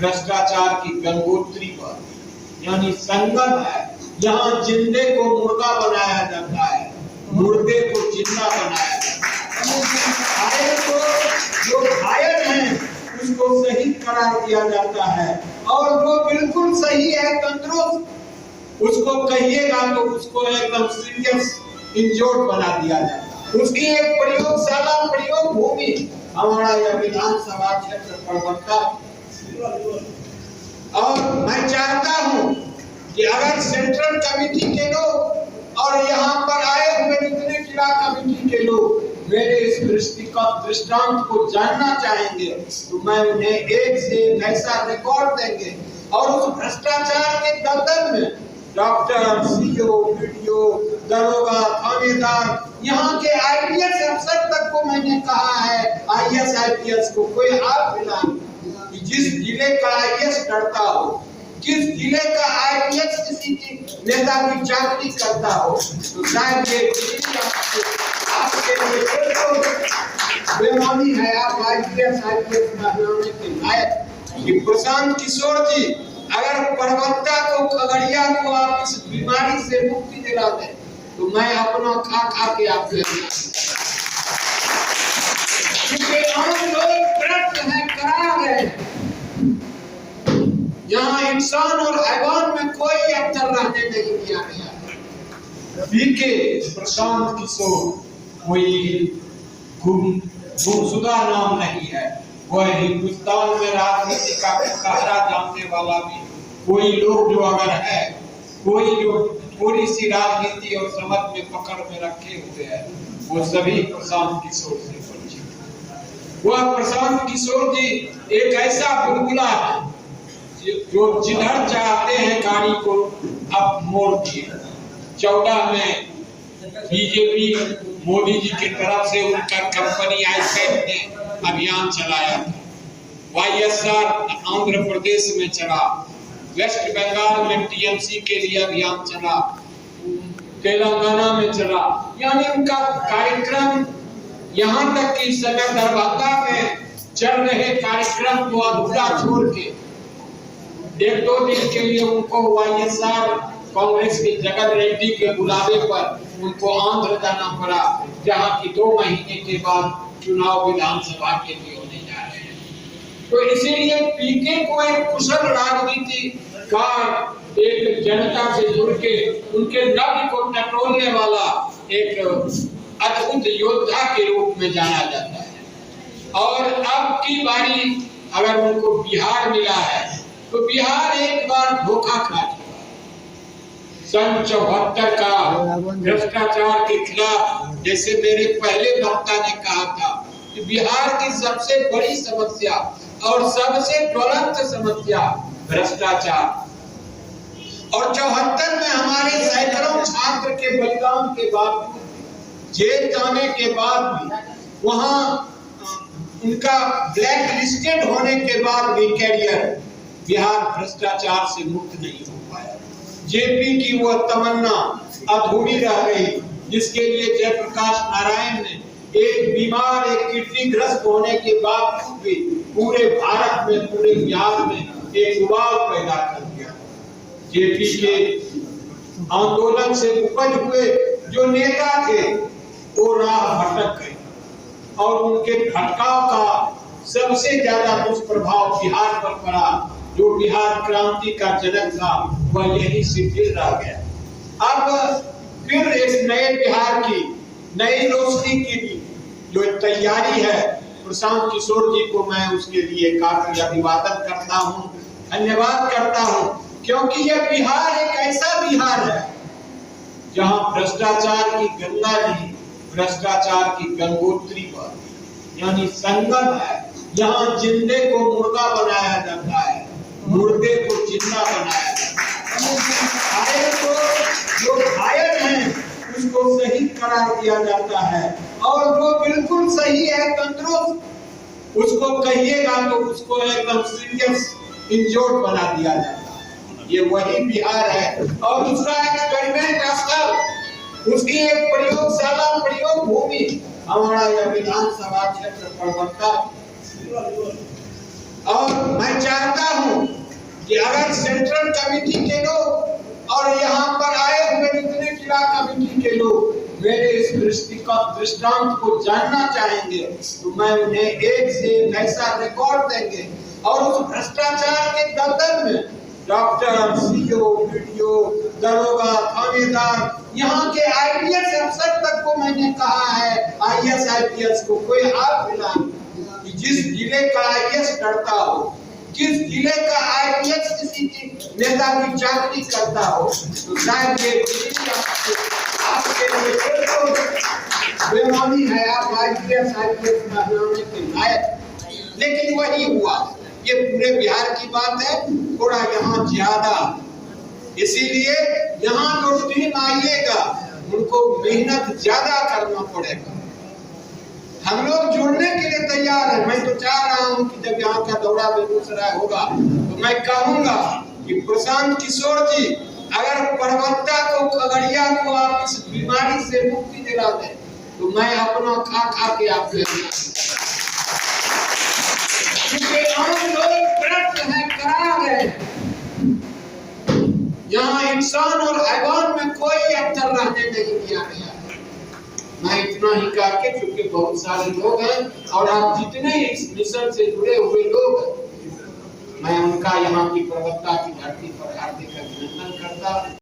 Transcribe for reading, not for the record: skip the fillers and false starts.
भ्रष्टाचार की गंगोत्री पर, यानी संगम है जहां जिंदे को मुर्दा बनाया जाता है, मुर्दे को जिंदा बनाया जाता है। घायल को, जो घायल है उसको शहीद करार दिया जाता है, और जो बिल्कुल सही है, तंदुरुस्त, उसको कहिएगा तो उसको एकदम सीरियस इंजोर्ड बना दिया जाता है। उसकी एक प्रयोगशाला, प्रयोग भूमि हमारा यह विधानसभा क्षेत्र प्रवक्ता। और मैं चाहता हूं कि अगर सेंट्रल कमेटी के लोग और यहाँ पर आए हुए जितने जिला कमेटी के लोग मेरे इस दृष्टांत को जानना चाहेंगे तो मैं उन्हें एक से एक ऐसा रिकॉर्ड देंगे, और उस भ्रष्टाचार के दलदल में डॉक्टर, सीओ, वीडियो, दरोगा, थानेदार, यहाँ के आईपीएस अफसर तक को मैंने कहा है, आईएएस आईपीएस को कोई हाथ मिला कि जिस जिले का आईएएस डरता हो, जिस जिले का आईपीएस किसी की नेता की चाकरी करता हो, तो शायद ये आपके लिए बेमानी है। आप आईपीएस कहलाने के लायक। कि प्रशांत किशोर जी, अगर प्रवक्ता को, खगड़िया को आप इस बीमारी से मुक्ति दिला दें तो मैं अपना खा खा के आपसे, क्योंकि हम लोग ग्रस्त हैं, करा गए, यहाँ इंसान और हैवान में कोई अंतर रहने नहीं दिया गया। बीके प्रशांत किशोर कोई गुमशुदा नाम नहीं है, वह हिंदुस्तान में राजनीति का कहरा जानने वाला भी कोई लोग जो अगर है, कोई जो थोड़ी सी राजनीति और समझ में पकड़ में रखे हुए हैं, वो सभी प्रशांत किशोर से परिचित। वह प्रशांत किशोर जी एक ऐसा बुलबुला है जो जिधर चाहते हैं गाड़ी को अब मोड़ दिए। 14 में बीजेपी मोदी जी की तरफ से उनका कंपनी आईपैड ने अभियान चलाया था। वाईएसआर आंध्र प्रदेश में चला, वेस्ट बंगाल में टीएमसी के लिए अभियान चला, तेलंगाना में चला, यानी उनका कार्यक्रम, यहाँ तक कि सदर दरभंगा में चल रहे कार्यक्रम को अधूरा छोड़ के 1-2 दिन के लिए उनको वाईएसआर कांग्रेस के जगत रेड्डी के बुलावे पर उनको आंध्र जाना पड़ा, जहां की 2 महीने के बाद चुनाव विधानसभा के लिए होने जा रहे हैं। तो इसीलिए पीके को एक कुशल राजनीतिकार, एक जनता से जुड़ के उनके नब्ज को टटोलने वाला एक अद्भुत योद्धा के रूप में जाना जाता है। और अब की बारी अगर उनको बिहार मिला है तो बिहार एक बार धोखा खा चुका। सन 74 का भ्रष्टाचार के खिलाफ, जैसे मेरे पहले वक्ता ने कहा था, कि बिहार की सबसे बड़ी समस्या और सबसे ज्वलंत समस्या भ्रष्टाचार। और 74 में हमारे सैकड़ों छात्र के बलिदान के बाद, जेल जाने के बाद भी, वहां उनका ब्लैक लिस्टेड होने के बाद भी कैरियर बिहार भ्रष्टाचार से मुक्त नहीं हो पाया। जेपी की वह तमन्ना अधूरी रह गई, जिसके लिए जयप्रकाश नारायण ने एक बीमार, एक किडनी ग्रस्त होने के बावजूद भी पूरे भारत में, पूरे बिहार में एक उबाल पैदा कर दिया। जेपी के आंदोलन से उपज हुए जो नेता थे वो राह भटक गए, और उनके भटकाव का सबसे ज्यादा दुष्प्रभाव बिहार पर पड़ा। जो बिहार क्रांति का जनक था वह यही शिथिल रह गया। अब फिर इस नए बिहार की नई रोशनी की जो तैयारी है, प्रशांत किशोर जी को मैं उसके लिए काफी अभिवादन करता हूँ, धन्यवाद करता हूँ, क्योंकि यह बिहार एक ऐसा बिहार है जहाँ भ्रष्टाचार की गंगा नहीं, भ्रष्टाचार की गंगोत्री पर, यानी संगम है जहाँ जिंदे को मुर्दा बनाया जाता है, मुर्दे को जिंदा बनाया जाता है। घायल को, जो घायल है उसको शहीद करार दिया जाता है, और जो बिल्कुल सही है, तंदुरुस्त, उसको कहिएगा तो उसको एकदम सीरियस इंजोर्ड बना दिया जाता है। ये वही बिहार है, और उसका एक्सपेरिमेंट स्थल, उसकी एक प्रयोगशाला, प्रयोग भूमि हमारा यह विधानसभा क्षेत्र प्रवक्ता। और मैं चाहता हूं अगर सेंट्रल कमेटी के लोग और यहाँ पर आए हुए जितने जिला कमेटी के लोग मेरे इस दृष्टांत को जानना चाहेंगे तो मैं उन्हें एक से एक ऐसा रिकॉर्ड देंगे और उस भ्रष्टाचार के दलदल में डॉक्टर, सीओ, वीडियो, दरोगा, थानेदार, यहाँ के आईपीएस अफसर तक को मैंने कहा है, आईएएस आईपीएस को कोई हाथ मिलाए कि जिस जिले का आईएएस डरता हो, किस जिले का आईपीएस किसी की नेता की चाकरी करता हो तो शायद ये आपके लिए बेमानी है, आप आईपीएस बनाने के लायक। लेकिन वही हुआ, ये पूरे बिहार की बात है, थोड़ा यहाँ ज्यादा, इसीलिए यहाँ जो टीम आइएगा उनको मेहनत ज्यादा करना पड़ेगा। हम लोग जुड़ने के लिए तैयार हैं। मैं तो चाह रहा हूँ कि जब यहाँ का दौरा बेगूसराय होगा तो मैं कहूँगा कि प्रशांत किशोर जी अगर परबत्ता को, खगड़िया को आप इस बीमारी से मुक्ति दिला दें तो मैं अपना खा के आप हम लोग व्रत हैं, करा गए। यहाँ इंसान और हैवान में कोई अंतर रहने नहीं दिया गया। मैं इतना ही कह के, क्योंकि बहुत सारे लोग हैं और आप जितने इस मिशन से जुड़े हुए लोग, मैं उनका यहाँ की प्रवक्ता की धरती पर हार्दिक अभिनंदन करता